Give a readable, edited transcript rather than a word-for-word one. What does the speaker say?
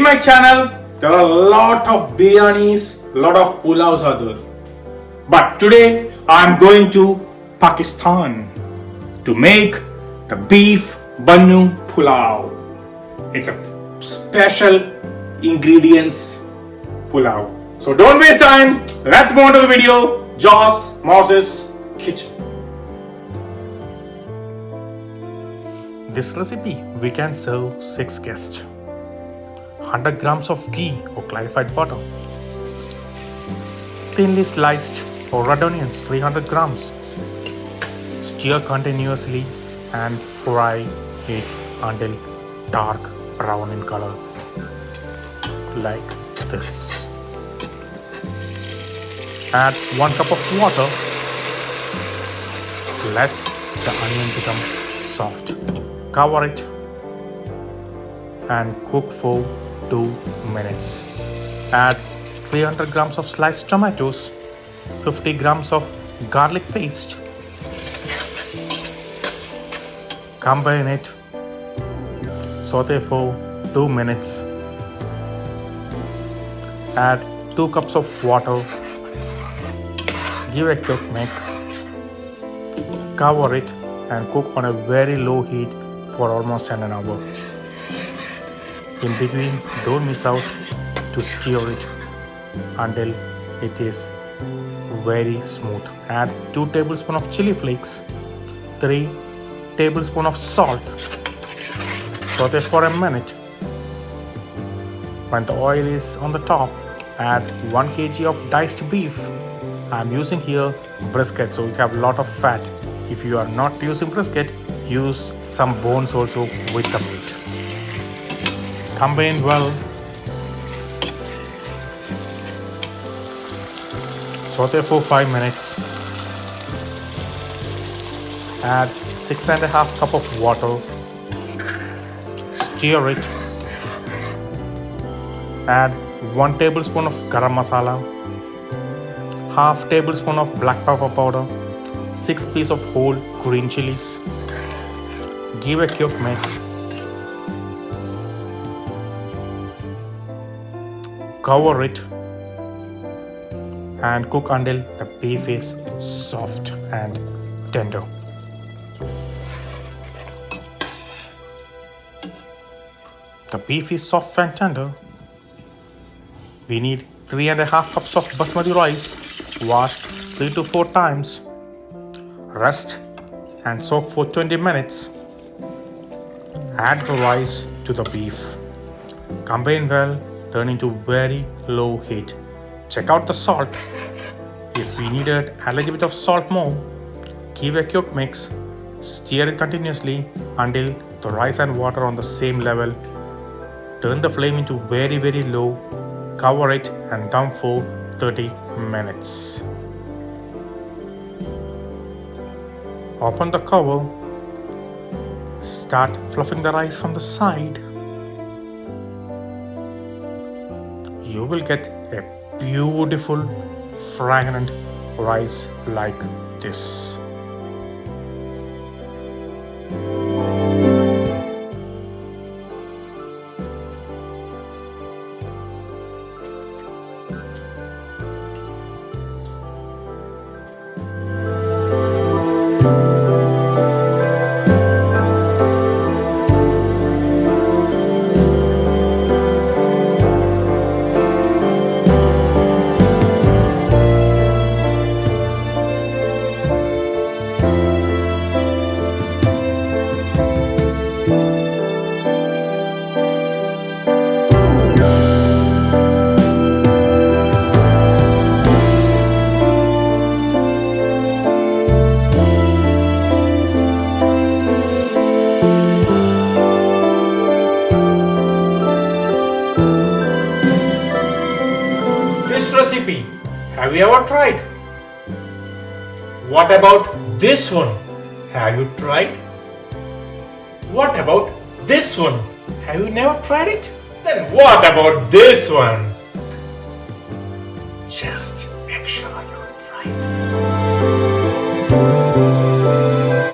my channel, there are a lot of biryanis, a lot of pulaus are there. But today I am going to Pakistan to make the beef Bannu Pulao. It's a special ingredients pulao. So don't waste time. Let's move on to the video. Joss Moses Kitchen. This recipe we can serve 6 guests. 100 grams of ghee or clarified butter. Thinly sliced or red onions 300 grams. Stir continuously and fry it until dark brown in color, like this. Add 1 cup of water. Let the onion become soft. Cover it and cook for 2 minutes. Add 300 grams of sliced tomatoes, 50 grams of garlic paste. Combine it. Saute for 2 minutes. Add 2 cups of water. Give a quick mix. Cover it and cook on a very low heat for almost an hour. In between, don't miss out to stir it until it is very smooth. Add 2 tablespoons of chili flakes, 3 tablespoons of salt. Saute for a minute. When the oil is on the top, add 1 kg of diced beef. I am using here brisket, so it have a lot of fat. If you are not using brisket, use some bones also with the meat. Combine well. Saute for 5 minutes. Add 6.5 cup of water. Stir it. Add 1 tablespoon of garam masala, half tablespoon of black pepper powder, 6 pieces of whole green chilies. Give a quick mix. Cover it and cook until the beef is soft and tender. The beef is soft and tender. We need 3.5 cups of Basmati rice, washed 3 to 4 times. Rest and soak for 20 minutes. Add the rice to the beef. Combine well, turn into very low heat. Check out the salt. If we needed, add a little bit of salt more. Give a quick mix. Stir it continuously until the rice and water are on the same level. Turn the flame into very low. Cover it and dum for 30 minutes. Open the cover. Start fluffing the rice from the side. You will get a beautiful, fragrant rice like this. Recipe. Have you ever tried? What about this one? Have you tried? What about this one? Have you never tried it? Then what about this one? Just make sure you try it.